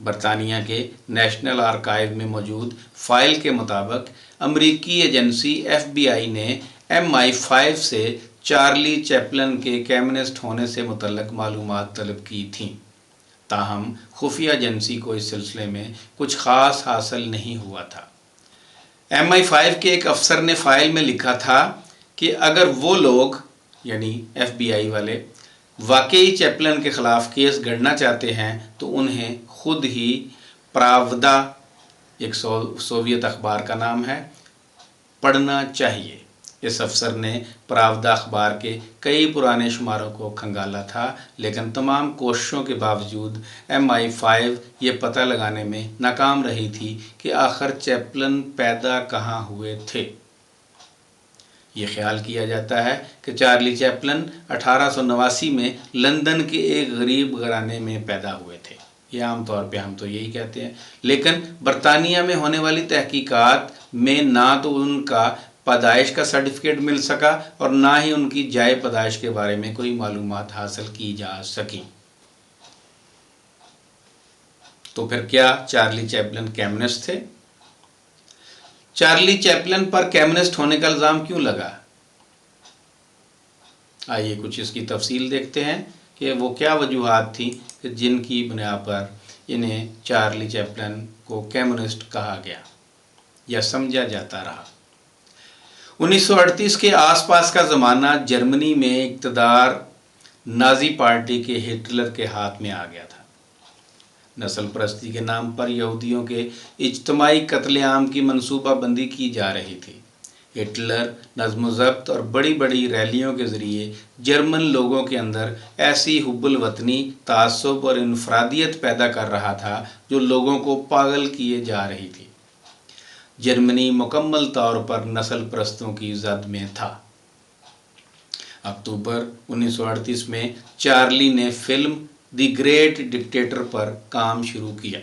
برطانیہ کے national archive میں موجود فائل کے مطابق امریکی ایجنسی FBI نے MI5 سے چارلی چیپلن کے کمیونسٹ ہونے سے متعلق معلومات طلب کی تھیں، تاہم خفیہ ایجنسی کو اس سلسلے میں کچھ خاص حاصل نہیں ہوا تھا۔ MI5 کے ایک افسر نے فائل میں لکھا تھا کہ اگر وہ لوگ یعنی FBI والے واقعی چیپلن کے خلاف کیس گڑنا چاہتے ہیں تو انہیں خود ہی پراودا، ایک سوویت اخبار کا نام ہے، پڑھنا چاہیے۔ اس افسر نے پراودا اخبار کے کئی پرانے شماروں کو کھنگالا تھا، لیکن تمام کوششوں کے باوجود MI5 یہ پتہ لگانے میں ناکام رہی تھی کہ آخر چیپلن پیدا کہاں ہوئے تھے۔ یہ خیال کیا جاتا ہے کہ چارلی چیپلن 1889 میں لندن کے ایک غریب گھرانے میں پیدا ہوئے تھے۔ یہ عام طور پہ ہم تو یہی کہتے ہیں، لیکن برطانیہ میں ہونے والی تحقیقات میں نہ تو ان کا پیدائش کا سرٹیفکیٹ مل سکا اور نہ ہی ان کی جائے پیدائش کے بارے میں کوئی معلومات حاصل کی جا سکیں۔ تو پھر کیا چارلی چیپلن کمیونسٹ تھے؟ چارلی چیپلن پر کمیونسٹ ہونے کا الزام کیوں لگا؟ آئیے کچھ اس کی تفصیل دیکھتے ہیں کہ وہ کیا وجوہات تھیں کہ جن کی بنا پر انہیں چارلی چیپلن کو کمیونسٹ کہا گیا یا سمجھا جاتا رہا۔ 1938 کے آس پاس کا زمانہ جرمنی میں اقتدار نازی پارٹی کے ہٹلر کے ہاتھ میں آ گیا تھا۔ نسل پرستی کے نام پر یہودیوں کے اجتماعی قتل عام کی منصوبہ بندی کی جا رہی تھی۔ ہٹلر نظم و ضبط اور بڑی بڑی ریلیوں کے ذریعے جرمن لوگوں کے اندر ایسی حب الوطنی، تعصب اور انفرادیت پیدا کر رہا تھا جو لوگوں کو پاگل کیے جا رہی تھی۔ جرمنی مکمل طور پر نسل پرستوں کی زد میں تھا۔ اکتوبر 1938 میں چارلی نے فلم دی گریٹ ڈکٹیٹر پر کام شروع کیا۔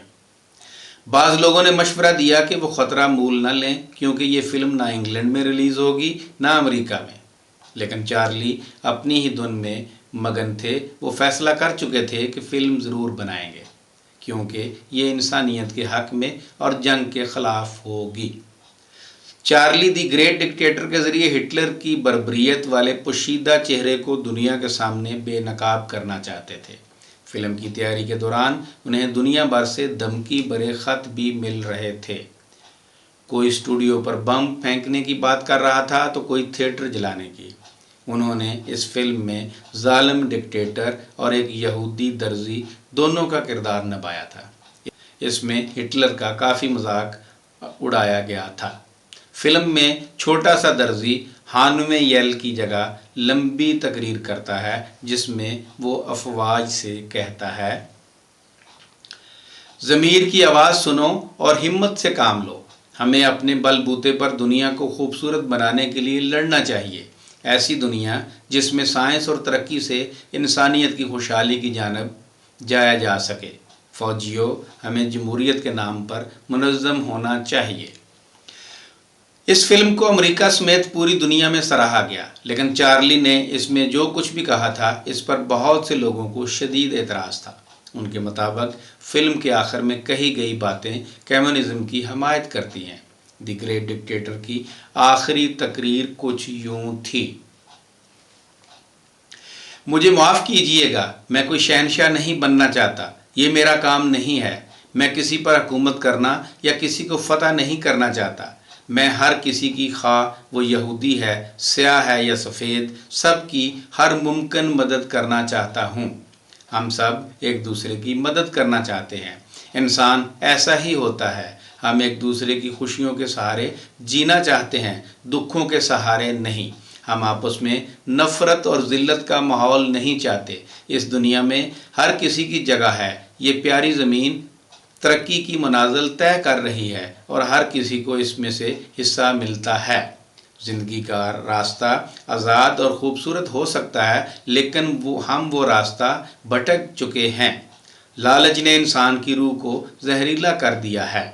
بعض لوگوں نے مشورہ دیا کہ وہ خطرہ مول نہ لیں کیونکہ یہ فلم نہ انگلینڈ میں ریلیز ہوگی نہ امریکہ میں، لیکن چارلی اپنی ہی دھن میں مگن تھے۔ وہ فیصلہ کر چکے تھے کہ فلم ضرور بنائیں گے کیونکہ یہ انسانیت کے حق میں اور جنگ کے خلاف ہوگی۔ چارلی دی گریٹ ڈکٹیٹر کے ذریعے ہٹلر کی بربریت والے پوشیدہ چہرے کو دنیا کے سامنے بے نقاب کرنا چاہتے تھے۔ فلم کی تیاری کے دوران انہیں دنیا بھر سے دھمکی بھرے خط بھی مل رہے تھے۔ کوئی اسٹوڈیو پر بم پھینکنے کی بات کر رہا تھا تو کوئی تھیٹر جلانے کی۔ انہوں نے اس فلم میں ظالم ڈکٹیٹر اور ایک یہودی درزی دونوں کا کردار نبھایا تھا۔ اس میں ہٹلر کا کافی مذاق اڑایا گیا تھا۔ فلم میں چھوٹا سا درزی ہانوے یل کی جگہ لمبی تقریر کرتا ہے جس میں وہ افواج سے کہتا ہے، ضمیر کی آواز سنو اور ہمت سے کام لو۔ ہمیں اپنے بل بوتے پر دنیا کو خوبصورت بنانے کے لیے لڑنا چاہیے۔ ایسی دنیا جس میں سائنس اور ترقی سے انسانیت کی خوشحالی کی جانب جایا جا سکے۔ فوجیوں، ہمیں جمہوریت کے نام پر منظم ہونا چاہیے۔ اس فلم کو امریکہ سمیت پوری دنیا میں سراہا گیا، لیکن چارلی نے اس میں جو کچھ بھی کہا تھا اس پر بہت سے لوگوں کو شدید اعتراض تھا۔ ان کے مطابق فلم کے آخر میں کہی گئی باتیں کمیونزم کی حمایت کرتی ہیں۔ دی گریٹ ڈکٹیٹر کی آخری تقریر کچھ یوں تھی، مجھے معاف کیجیے گا، میں کوئی شہنشاہ نہیں بننا چاہتا، یہ میرا کام نہیں ہے۔ میں کسی پر حکومت کرنا یا کسی کو فتح نہیں کرنا چاہتا۔ میں ہر کسی کی، خواہ وہ یہودی ہے، سیاہ ہے یا سفید، سب کی ہر ممکن مدد کرنا چاہتا ہوں۔ ہم سب ایک دوسرے کی مدد کرنا چاہتے ہیں۔ انسان ایسا ہی ہوتا ہے، ہم ایک دوسرے کی خوشیوں کے سہارے جینا چاہتے ہیں، دکھوں کے سہارے نہیں۔ ہم آپس میں نفرت اور ذلت کا ماحول نہیں چاہتے۔ اس دنیا میں ہر کسی کی جگہ ہے۔ یہ پیاری زمین ترقی کی منازل طے کر رہی ہے اور ہر کسی کو اس میں سے حصہ ملتا ہے۔ زندگی کا راستہ آزاد اور خوبصورت ہو سکتا ہے، لیکن ہم وہ راستہ بھٹک چکے ہیں۔ لالچ نے انسان کی روح کو زہریلا کر دیا ہے۔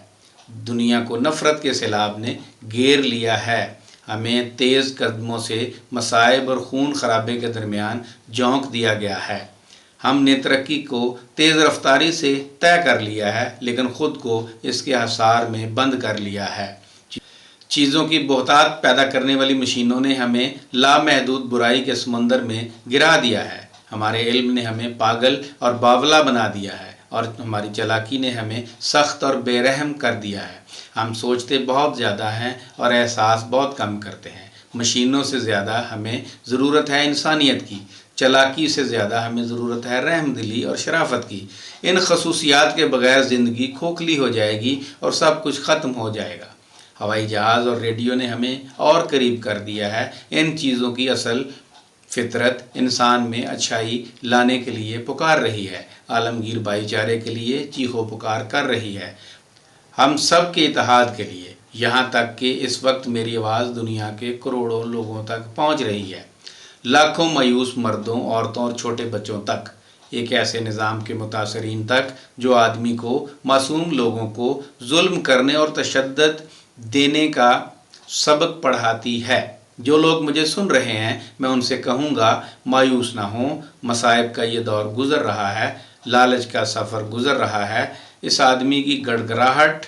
دنیا کو نفرت کے سیلاب نے گھیر لیا ہے۔ ہمیں تیز قدموں سے مصائب اور خون خرابے کے درمیان جھونک دیا گیا ہے۔ ہم نے ترقی کو تیز رفتاری سے طے کر لیا ہے، لیکن خود کو اس کے حصار میں بند کر لیا ہے۔ چیزوں کی بہتات پیدا کرنے والی مشینوں نے ہمیں لامحدود برائی کے سمندر میں گرا دیا ہے۔ ہمارے علم نے ہمیں پاگل اور باولا بنا دیا ہے، اور ہماری چالاکی نے ہمیں سخت اور بے رحم کر دیا ہے۔ ہم سوچتے بہت زیادہ ہیں اور احساس بہت کم کرتے ہیں۔ مشینوں سے زیادہ ہمیں ضرورت ہے انسانیت کی، چالاکی سے زیادہ ہمیں ضرورت ہے رحم دلی اور شرافت کی۔ ان خصوصیات کے بغیر زندگی کھوکھلی ہو جائے گی اور سب کچھ ختم ہو جائے گا۔ ہوائی جہاز اور ریڈیو نے ہمیں اور قریب کر دیا ہے۔ ان چیزوں کی اصل فطرت انسان میں اچھائی لانے کے لیے پکار رہی ہے، عالمگیر بھائی چارے کے لیے چیخو پکار کر رہی ہے، ہم سب کے اتحاد کے لیے، یہاں تک کہ اس وقت میری آواز دنیا کے کروڑوں لوگوں تک پہنچ رہی ہے، لاکھوں مایوس مردوں، عورتوں اور چھوٹے بچوں تک، ایک ایسے نظام کے متاثرین تک جو آدمی کو، معصوم لوگوں کو ظلم کرنے اور تشدد دینے کا سبق پڑھاتی ہے۔ جو لوگ مجھے سن رہے ہیں، میں ان سے کہوں گا مایوس نہ ہوں، مصائب کا یہ دور گزر رہا ہے، لالچ کا سفر گزر رہا ہے، اس آدمی کی گڑگڑاہٹ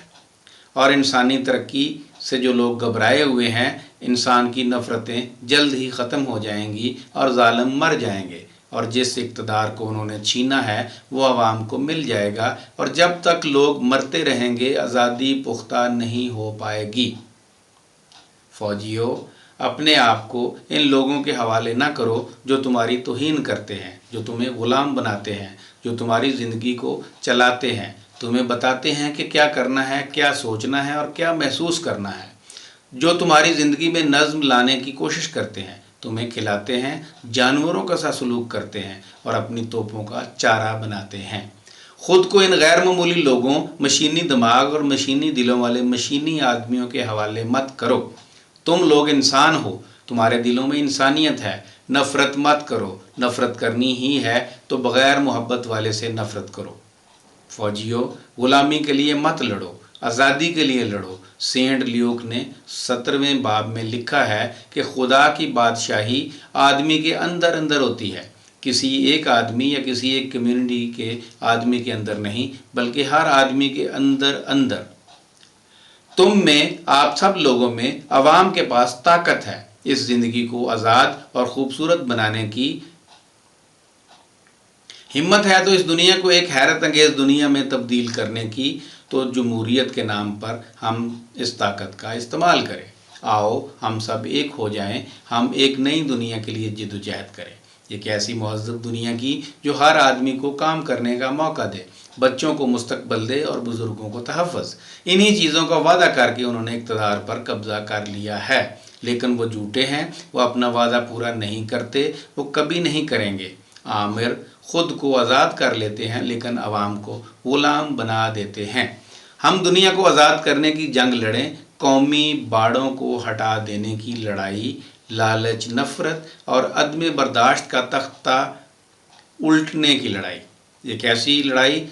اور انسانی ترقی سے جو لوگ گھبرائے ہوئے ہیں، انسان کی نفرتیں جلد ہی ختم ہو جائیں گی اور ظالم مر جائیں گے، اور جس اقتدار کو انہوں نے چھینا ہے وہ عوام کو مل جائے گا، اور جب تک لوگ مرتے رہیں گے آزادی پختہ نہیں ہو پائے گی۔ فوجیوں، اپنے آپ کو ان لوگوں کے حوالے نہ کرو جو تمہاری توہین کرتے ہیں، جو تمہیں غلام بناتے ہیں، جو تمہاری زندگی کو چلاتے ہیں، تمہیں بتاتے ہیں کہ کیا کرنا ہے، کیا سوچنا ہے اور کیا محسوس کرنا ہے، جو تمہاری زندگی میں نظم لانے کی کوشش کرتے ہیں، تمہیں کھلاتے ہیں، جانوروں کا سا سلوک کرتے ہیں اور اپنی توپوں کا چارہ بناتے ہیں۔ خود کو ان غیر معمولی لوگوں، مشینی دماغ اور مشینی دلوں والے مشینی آدمیوں کے حوالے مت کرو۔ تم لوگ انسان ہو، تمہارے دلوں میں انسانیت ہے، نفرت مت کرو، نفرت کرنی ہی ہے تو بغیر محبت والے سے نفرت کرو۔ فوجیوں، غلامی کے لیے مت لڑو، آزادی کے لیے لڑو۔ سینٹ لیوک نے 17ویں باب میں لکھا ہے کہ خدا کی بادشاہی آدمی کے اندر اندر ہوتی ہے، کسی ایک آدمی یا کسی ایک کمیونٹی کے آدمی کے اندر نہیں، بلکہ ہر آدمی کے اندر اندر۔ تم میں، آپ سب لوگوں میں، عوام کے پاس طاقت ہے اس زندگی کو آزاد اور خوبصورت بنانے کی۔ ہمت ہے تو اس دنیا کو ایک حیرت انگیز دنیا میں تبدیل کرنے کی، تو جمہوریت کے نام پر ہم اس طاقت کا استعمال کریں۔ آؤ ہم سب ایک ہو جائیں، ہم ایک نئی دنیا کے لیے جد و جہد کریں، ایک ایسی مہذب دنیا کی جو ہر آدمی کو کام کرنے کا موقع دے، بچوں کو مستقبل دے اور بزرگوں کو تحفظ۔ انہی چیزوں کا وعدہ کر کے انہوں نے اقتدار پر قبضہ کر لیا ہے، لیکن وہ جھوٹے ہیں، وہ اپنا وعدہ پورا نہیں کرتے، وہ کبھی نہیں کریں گے۔ آمر خود کو آزاد کر لیتے ہیں لیکن عوام کو غلام بنا دیتے ہیں۔ ہم دنیا کو آزاد کرنے کی جنگ لڑیں، قومی باڑوں کو ہٹا دینے کی لڑائی، لالچ، نفرت اور عدم برداشت کا تختہ الٹنے کی لڑائی، ایک ایسی لڑائی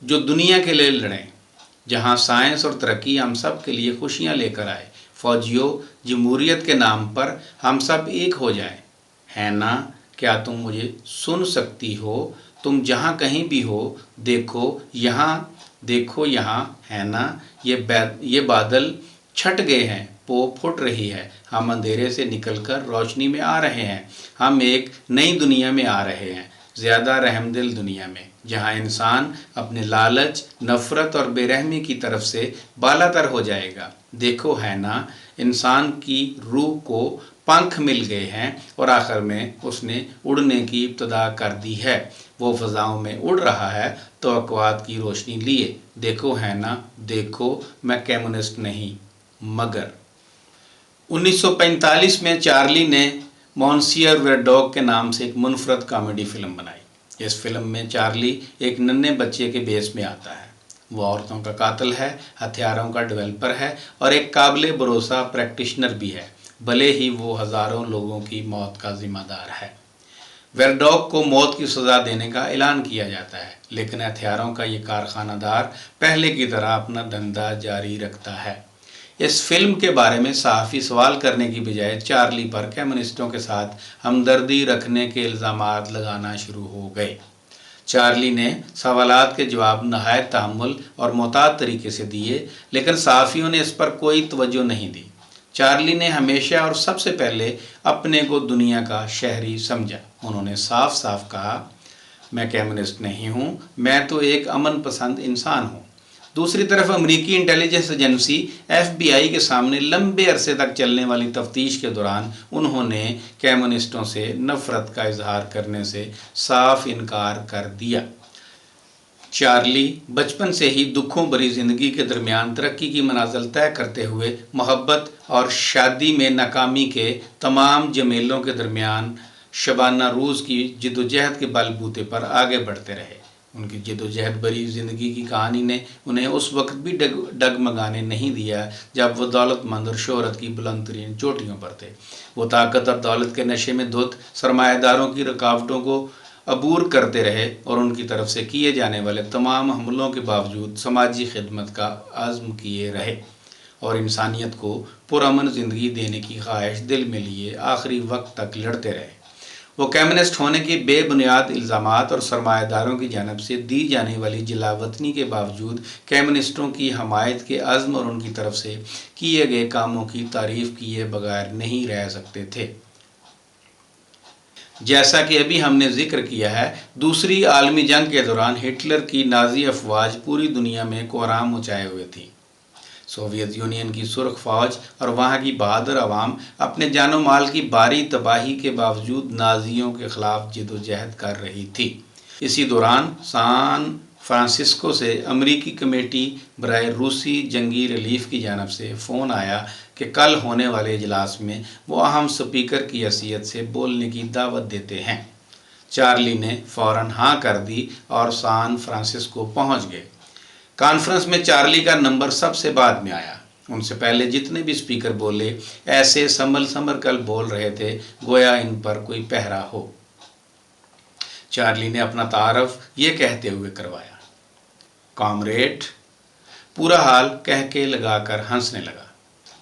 جو دنیا کے لیے لڑیں، جہاں سائنس اور ترقی ہم سب کے لیے خوشیاں لے کر آئے۔ فوجیوں، جمہوریت کے نام پر ہم سب ایک ہو جائیں۔ ہے نا؟ کیا تم مجھے سن سکتی ہو؟ تم جہاں کہیں بھی ہو، دیکھو یہاں، دیکھو یہاں، ہے نا؟ یہ بادل چھٹ گئے ہیں، پو پھٹ رہی ہے، ہم اندھیرے سے نکل کر روشنی میں آ رہے ہیں، ہم ایک نئی دنیا میں آ رہے ہیں، زیادہ رحم دل دنیا میں، جہاں انسان اپنے لالچ، نفرت اور بے رحمی کی طرف سے بالا تر ہو جائے گا۔ دیکھو ہے نا، انسان کی روح کو پنکھ مل گئے ہیں اور آخر میں اس نے اڑنے کی ابتدا کر دی ہے، وہ فضاؤں میں اڑ رہا ہے توقعات کی روشنی لیے۔ دیکھو ہے نا، دیکھو، میں کمیونسٹ نہیں مگر۔ 1945 میں چارلی نے مونسیئر ویرڈوگ کے نام سے ایک منفرد کامیڈی فلم بنائی۔ اس فلم میں چارلی ایک ننھے بچے کے بیس میں آتا ہے۔ وہ عورتوں کا قاتل ہے، ہتھیاروں کا ڈیولپر ہے اور ایک قابل بھروسہ پریکٹیشنر بھی ہے، بھلے ہی وہ ہزاروں لوگوں کی موت کا ذمہ دار ہے۔ ویرڈوگ کو موت کی سزا دینے کا اعلان کیا جاتا ہے، لیکن ہتھیاروں کا یہ کارخانہ دار پہلے کی طرح اپنا دھندا جاری رکھتا ہے۔ اس فلم کے بارے میں صحافی سوال کرنے کی بجائے چارلی پر کمیونسٹوں کے ساتھ ہمدردی رکھنے کے الزامات لگانا شروع ہو گئے۔ چارلی نے سوالات کے جواب نہایت تحمل اور محتاط طریقے سے دیے، لیکن صحافیوں نے اس پر کوئی توجہ نہیں دی۔ چارلی نے ہمیشہ اور سب سے پہلے اپنے کو دنیا کا شہری سمجھا۔ انہوں نے صاف صاف کہا، میں کمیونسٹ نہیں ہوں، میں تو ایک امن پسند انسان ہوں۔ دوسری طرف امریکی انٹیلیجنس ایجنسی FBI کے سامنے لمبے عرصے تک چلنے والی تفتیش کے دوران انہوں نے کمیونسٹوں سے نفرت کا اظہار کرنے سے صاف انکار کر دیا۔ چارلی بچپن سے ہی دکھوں بھری زندگی کے درمیان ترقی کی منازل طے کرتے ہوئے محبت اور شادی میں ناکامی کے تمام جمیلوں کے درمیان شبانہ روز کی جدوجہد کے بل بوتے پر آگے بڑھتے رہے۔ ان کی جدوجہد بھری زندگی کی کہانی نے انہیں اس وقت بھی ڈگمگانے نہیں دیا جب وہ دولت مند اور شہرت کی بلند ترین چوٹیوں پر تھے۔ وہ طاقت اور دولت کے نشے میں دھت سرمایہ داروں کی رکاوٹوں کو عبور کرتے رہے اور ان کی طرف سے کیے جانے والے تمام حملوں کے باوجود سماجی خدمت کا عزم کیے رہے اور انسانیت کو پرامن زندگی دینے کی خواہش دل میں لیے آخری وقت تک لڑتے رہے۔ وہ کمیونسٹ ہونے کے بے بنیاد الزامات اور سرمایہ داروں کی جانب سے دی جانے والی جلاوطنی کے باوجود کمیونسٹوں کی حمایت کے عزم اور ان کی طرف سے کیے گئے کاموں کی تعریف کیے بغیر نہیں رہ سکتے تھے۔ جیسا کہ ابھی ہم نے ذکر کیا ہے، دوسری عالمی جنگ کے دوران ہٹلر کی نازی افواج پوری دنیا میں کوہرام مچائے ہوئے تھی۔ سوویت یونین کی سرخ فوج اور وہاں کی بہادر عوام اپنے جان و مال کی بھاری تباہی کے باوجود نازیوں کے خلاف جدوجہد کر رہی تھی۔ اسی دوران سان فرانسسکو سے امریکی کمیٹی برائے روسی جنگی ریلیف کی جانب سے فون آیا کہ کل ہونے والے اجلاس میں وہ اہم سپیکر کی حیثیت سے بولنے کی دعوت دیتے ہیں۔ چارلی نے فوراً ہاں کر دی اور سان فرانسسکو پہنچ گئے۔ کانفرنس میں چارلی کا نمبر سب سے بعد میں آیا۔ ان سے پہلے جتنے بھی سپیکر بولے ایسے سنبھل کر بول رہے تھے گویا ان پر کوئی پہرا ہو۔ چارلی نے اپنا تعارف یہ کہتے ہوئے کروایا، کامریڈ۔ پورا حال کہہ کے لگا کر ہنسنے لگا۔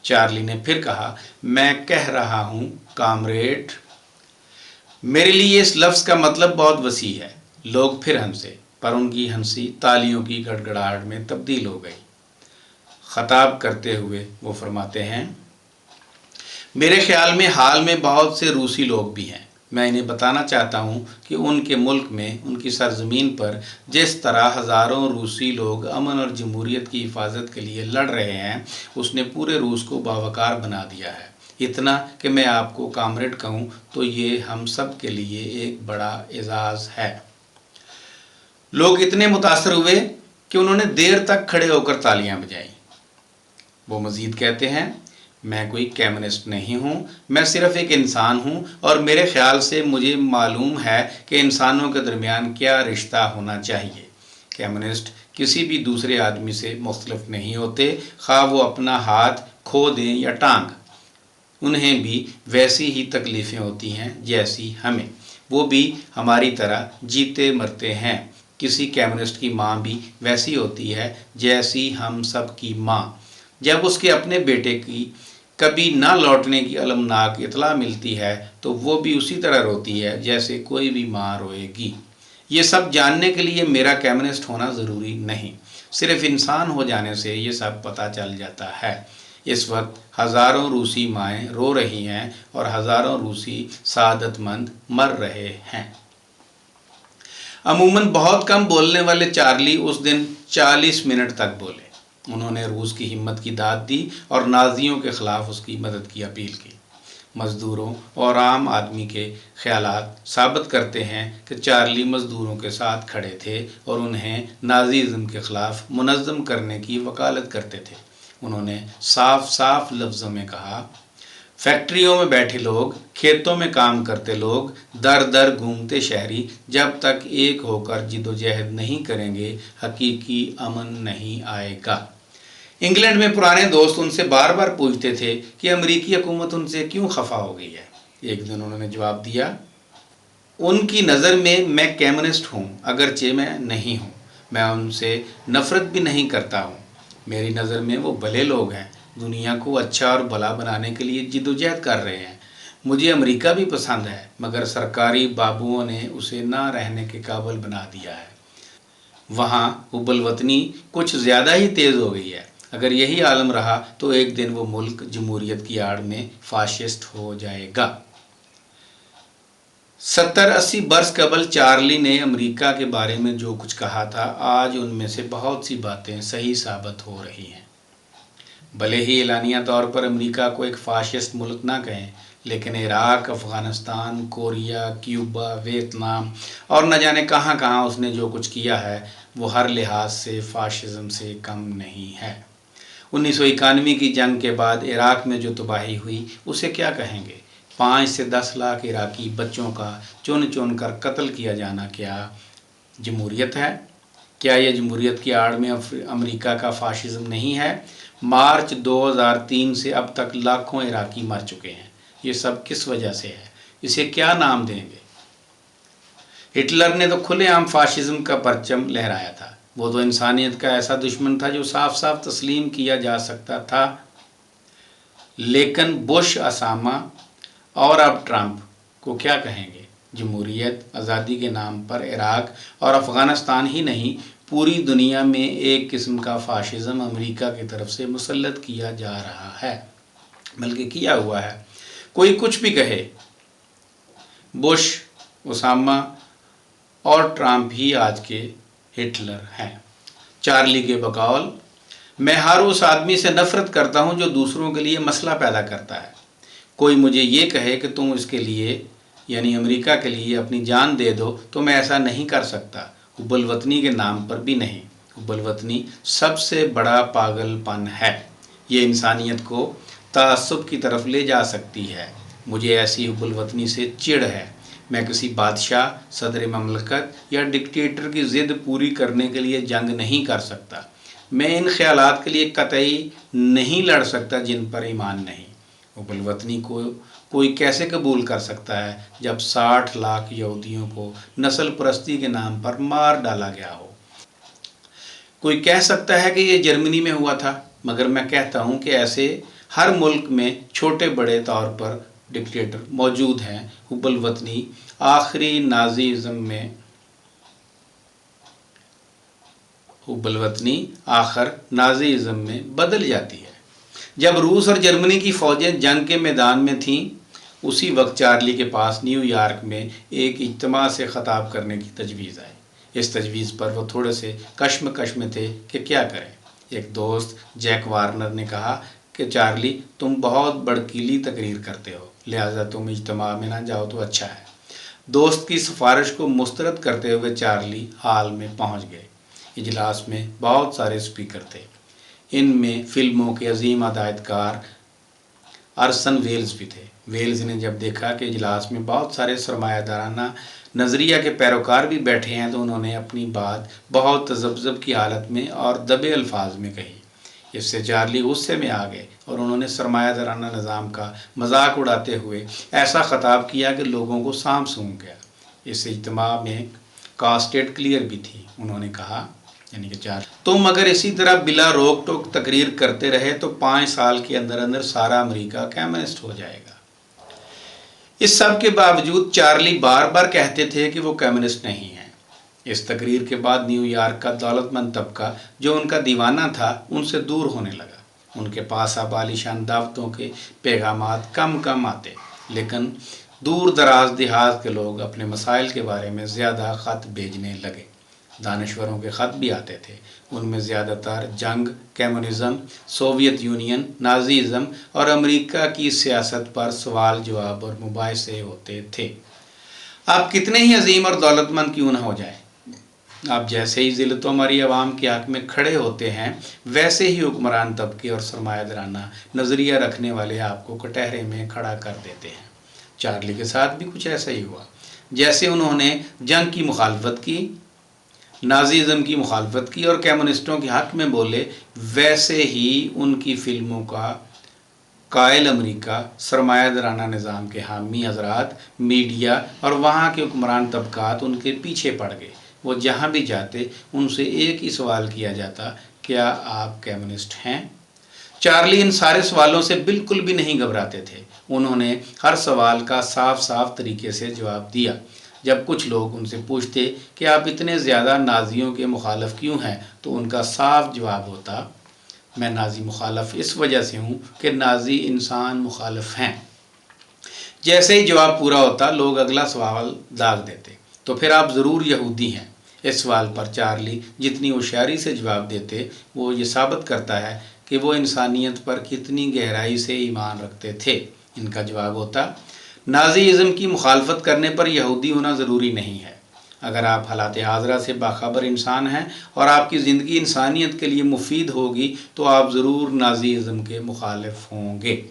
چارلی نے پھر کہا، میں کہہ رہا ہوں کامریڈ۔ میرے لیے اس لفظ کا مطلب بہت وسیع ہے۔ لوگ پھر ہنسے، پر ان کی ہنسی تالیوں کی گڑگڑاہٹ میں تبدیل ہو گئی۔ خطاب کرتے ہوئے وہ فرماتے ہیں، میرے خیال میں حال میں بہت سے روسی لوگ بھی ہیں۔ میں انہیں بتانا چاہتا ہوں کہ ان کے ملک میں، ان کی سرزمین پر جس طرح ہزاروں روسی لوگ امن اور جمہوریت کی حفاظت کے لیے لڑ رہے ہیں، اس نے پورے روس کو باوقار بنا دیا ہے۔ اتنا کہ میں آپ کو کامریڈ کہوں تو یہ ہم سب کے لیے ایک بڑا اعزاز ہے۔ لوگ اتنے متاثر ہوئے کہ انہوں نے دیر تک کھڑے ہو کر تالیاں بجائیں۔ وہ مزید کہتے ہیں، میں کوئی کمیونسٹ نہیں ہوں، میں صرف ایک انسان ہوں اور میرے خیال سے مجھے معلوم ہے کہ انسانوں کے درمیان کیا رشتہ ہونا چاہیے۔ کمیونسٹ کسی بھی دوسرے آدمی سے مختلف نہیں ہوتے، خواہ وہ اپنا ہاتھ کھو دیں یا ٹانگ۔ انہیں بھی ویسی ہی تکلیفیں ہوتی ہیں جیسی ہمیں، وہ بھی ہماری طرح جیتے مرتے ہیں۔ کسی کمیونسٹ کی ماں بھی ویسی ہوتی ہے جیسی ہم سب کی ماں۔ جب اس کے اپنے بیٹے کی کبھی نہ لوٹنے کی المناک اطلاع ملتی ہے تو وہ بھی اسی طرح روتی ہے جیسے کوئی بھی ماں روئے گی۔ یہ سب جاننے کے لیے میرا کمیونسٹ ہونا ضروری نہیں، صرف انسان ہو جانے سے یہ سب پتہ چل جاتا ہے۔ اس وقت ہزاروں روسی مائیں رو رہی ہیں اور ہزاروں روسی سعادت مند مر رہے ہیں۔ عموماً بہت کم بولنے والے چارلی اس دن 40 منٹ تک بولے۔ انہوں نے روس کی ہمت کی داد دی اور نازیوں کے خلاف اس کی مدد کی اپیل کی۔ مزدوروں اور عام آدمی کے خیالات ثابت کرتے ہیں کہ چارلی مزدوروں کے ساتھ کھڑے تھے اور انہیں نازیزم کے خلاف منظم کرنے کی وکالت کرتے تھے۔ انہوں نے صاف لفظوں میں کہا، فیکٹریوں میں بیٹھے لوگ، کھیتوں میں کام کرتے لوگ، در در گھومتے شہری جب تک ایک ہو کر جدوجہد نہیں کریں گے حقیقی امن نہیں آئے گا۔ انگلینڈ میں پرانے دوست ان سے بار بار پوچھتے تھے کہ امریکی حکومت ان سے کیوں خفا ہو گئی ہے۔ ایک دن انہوں نے جواب دیا، ان کی نظر میں کمیونسٹ ہوں اگرچہ میں نہیں ہوں، میں ان سے نفرت بھی نہیں کرتا ہوں، میری نظر میں وہ بھلے لوگ ہیں، دنیا کو اچھا اور بھلا بنانے کے لیے جدوجہد کر رہے ہیں۔ مجھے امریکہ بھی پسند ہے، مگر سرکاری بابوؤں نے اسے نہ رہنے کے قابل بنا دیا ہے۔ وہاں حب الوطنی کچھ زیادہ ہی تیز ہو گئی ہے۔ اگر یہی عالم رہا تو ایک دن وہ ملک جمہوریت کی آڑ میں فاشسٹ ہو جائے گا۔ 70-80 برس قبل چارلی نے امریکہ کے بارے میں جو کچھ کہا تھا، آج ان میں سے بہت سی باتیں صحیح ثابت ہو رہی ہیں۔ بھلے ہی اعلانیہ طور پر امریکہ کو ایک فاشسٹ ملک نہ کہیں، لیکن Iraq, Afghanistan, Korea, Cuba, Vietnam اور نہ جانے کہاں کہاں اس نے جو کچھ کیا ہے وہ ہر لحاظ سے فاشزم سے کم نہیں ہے۔ 1991 کی جنگ کے بعد عراق میں جو تباہی ہوئی اسے کیا کہیں گے؟ 5 سے 10 لاکھ عراقی بچوں کا چن چن کر قتل کیا جانا کیا جمہوریت ہے؟ کیا یہ جمہوریت کی آڑ میں امریکہ کا فاشزم نہیں ہے؟ مارچ 2003 سے اب تک لاکھوں عراقی مر چکے ہیں۔ یہ سب کس وجہ سے ہے؟ اسے کیا نام دیں گے؟ ہٹلر نے تو کھلے عام فاشزم کا پرچم لہرایا تھا۔ وہ تو انسانیت کا ایسا دشمن تھا جو صاف صاف تسلیم کیا جا سکتا تھا۔ لیکن بش، اسامہ اور اب ٹرمپ کو کیا کہیں گے؟ جمہوریت، آزادی کے نام پر عراق اور افغانستان ہی نہیں، پوری دنیا میں ایک قسم کا فاشزم امریکہ کی طرف سے مسلط کیا جا رہا ہے، بلکہ کیا ہوا ہے۔ کوئی کچھ بھی کہے، بش، اسامہ اور ٹرمپ ہی آج کے ہٹلر ہیں۔ چارلی کے بقول، میں ہر اس آدمی سے نفرت کرتا ہوں جو دوسروں کے لیے مسئلہ پیدا کرتا ہے۔ کوئی مجھے یہ کہے کہ تم اس کے لیے یعنی امریکہ کے لیے اپنی جان دے دو تو میں ایسا نہیں کر سکتا، حب الوطنی کے نام پر بھی نہیں۔ حب الوطنی سب سے بڑا پاگل پن ہے۔ یہ انسانیت کو تعصب کی طرف لے جا سکتی ہے۔ مجھے ایسی حب الوطنی سے چڑ ہے۔ میں کسی بادشاہ، صدر مملکت یا ڈکٹیٹر کی ضد پوری کرنے کے لیے جنگ نہیں کر سکتا۔ میں ان خیالات کے لیے قطعی نہیں لڑ سکتا جن پر ایمان نہیں۔ حب الوطنی کو کوئی کیسے قبول کر سکتا ہے جب 60 لاکھ یہودیوں کو نسل پرستی کے نام پر مار ڈالا گیا ہو؟ کوئی کہہ سکتا ہے کہ یہ جرمنی میں ہوا تھا، مگر میں کہتا ہوں کہ ایسے ہر ملک میں چھوٹے بڑے طور پر ڈکٹیٹر موجود ہیں۔ حب الوطنی آخری نازیزم میں بدل جاتی ہے۔ جب روس اور جرمنی کی فوجیں جنگ کے میدان میں تھیں، اسی وقت چارلی کے پاس نیو یارک میں ایک اجتماع سے خطاب کرنے کی تجویز آئی۔ اس تجویز پر وہ تھوڑے سے کشمکش میں تھے کہ کیا کریں۔ ایک دوست جیک وارنر نے کہا کہ چارلی، تم بہت بڑکیلی تقریر کرتے ہو، لہٰذا تم اجتماع میں نہ جاؤ تو اچھا ہے۔ دوست کی سفارش کو مسترد کرتے ہوئے چارلی ہال میں پہنچ گئے۔ اجلاس میں بہت سارے اسپیکر تھے۔ ان میں فلموں کے عظیم ہدایت کار ارسن ویلز بھی تھے۔ ویلز نے جب دیکھا کہ اجلاس میں بہت سارے سرمایہ دارانہ نظریہ کے پیروکار بھی بیٹھے ہیں تو انہوں نے اپنی بات بہت تذبذب کی حالت میں اور دبے الفاظ میں کہی۔ اس سے چارلی غصے میں آ گئے اور انہوں نے سرمایہ دارانہ نظام کا مذاق اڑاتے ہوئے ایسا خطاب کیا کہ لوگوں کو سانپ سونکھ گیا۔ اس اجتماع میں کاسٹیڈ کلیئر بھی تھی۔ انہوں نے کہا، یعنی کہ چارلی، تم اگر اسی طرح بلا روک ٹوک تقریر کرتے رہے تو 5 سال کے اندر اندر سارا امریکہ کمیونسٹ ہو جائے گا۔ اس سب کے باوجود چارلی بار بار کہتے تھے کہ وہ کمیونسٹ نہیں ہیں۔ اس تقریر کے بعد نیو یارک کا دولت مند طبقہ جو ان کا دیوانہ تھا ان سے دور ہونے لگا۔ ان کے پاس اب عالیشان دعوتوں کے پیغامات کم آتے، لیکن دور دراز دیہات کے لوگ اپنے مسائل کے بارے میں زیادہ خط بھیجنے لگے۔ دانشوروں کے خط بھی آتے تھے، ان میں زیادہ تر جنگ، کمیونزم، سوویت یونین، نازیزم اور امریکہ کی سیاست پر سوال جواب اور مباحثے ہوتے تھے۔ آپ کتنے ہی عظیم اور دولت مند کیوں نہ ہو جائیں، آپ جیسے ہی ذلت و ہماری عوام کے حق میں کھڑے ہوتے ہیں ویسے ہی حکمران طبقے اور سرمایہ دارانہ نظریہ رکھنے والے آپ کو کٹہرے میں کھڑا کر دیتے ہیں۔ چارلی کے ساتھ بھی کچھ ایسا ہی ہوا۔ جیسے انہوں نے جنگ کی مخالفت کی، نازیزم کی مخالفت کی اور کمیونسٹوں کے حق میں بولے، ویسے ہی ان کی فلموں کا قائل امریکہ، سرمایہ دارانہ نظام کے حامی حضرات، میڈیا اور وہاں کے حکمران طبقات ان کے پیچھے پڑ گئے۔ وہ جہاں بھی جاتے ان سے ایک ہی سوال کیا جاتا، کیا آپ کمیونسٹ ہیں؟ چارلی ان سارے سوالوں سے بالکل بھی نہیں گھبراتے تھے. انہوں نے ہر سوال کا صاف صاف طریقے سے جواب دیا. جب کچھ لوگ ان سے پوچھتے کہ آپ اتنے زیادہ نازیوں کے مخالف کیوں ہیں تو ان کا صاف جواب ہوتا، میں نازی مخالف اس وجہ سے ہوں کہ نازی انسان مخالف ہیں. جیسے ہی جواب پورا ہوتا لوگ اگلا سوال داغ دیتے، تو پھر آپ ضرور یہودی ہیں. اس سوال پر چارلی جتنی ہوشیاری سے جواب دیتے وہ یہ ثابت کرتا ہے کہ وہ انسانیت پر کتنی گہرائی سے ایمان رکھتے تھے. ان کا جواب ہوتا، نازی ازم کی مخالفت کرنے پر یہودی ہونا ضروری نہیں ہے. اگر آپ حالات حاضرہ سے باخبر انسان ہیں اور آپ کی زندگی انسانیت کے لیے مفید ہوگی تو آپ ضرور نازی ازم کے مخالف ہوں گے.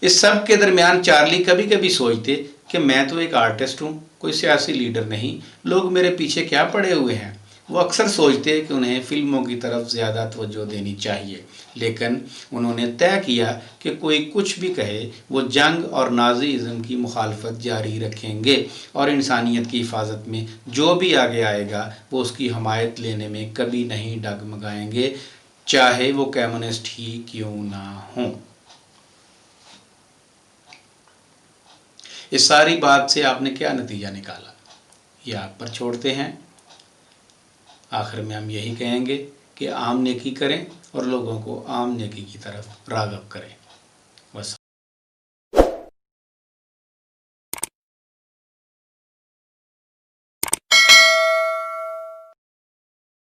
اس سب کے درمیان چارلی کبھی کبھی سوچتے کہ میں تو ایک آرٹسٹ ہوں، کوئی سیاسی لیڈر نہیں، لوگ میرے پیچھے کیا پڑے ہوئے ہیں. وہ اکثر سوچتے کہ انہیں فلموں کی طرف زیادہ توجہ دینی چاہیے، لیکن انہوں نے طے کیا کہ کوئی کچھ بھی کہے وہ جنگ اور نازی ازم کی مخالفت جاری رکھیں گے اور انسانیت کی حفاظت میں جو بھی آگے آئے گا وہ اس کی حمایت لینے میں کبھی نہیں ڈگمگائیں گے، چاہے وہ کمیونسٹ ہی کیوں نہ ہوں. اس ساری بات سے آپ نے کیا نتیجہ نکالا، یہ آپ پر چھوڑتے ہیں. آخر میں ہم یہی کہیں گے کہ عام نیکی کریں اور لوگوں کو عام نیکی کی طرف راغب کریں. بس.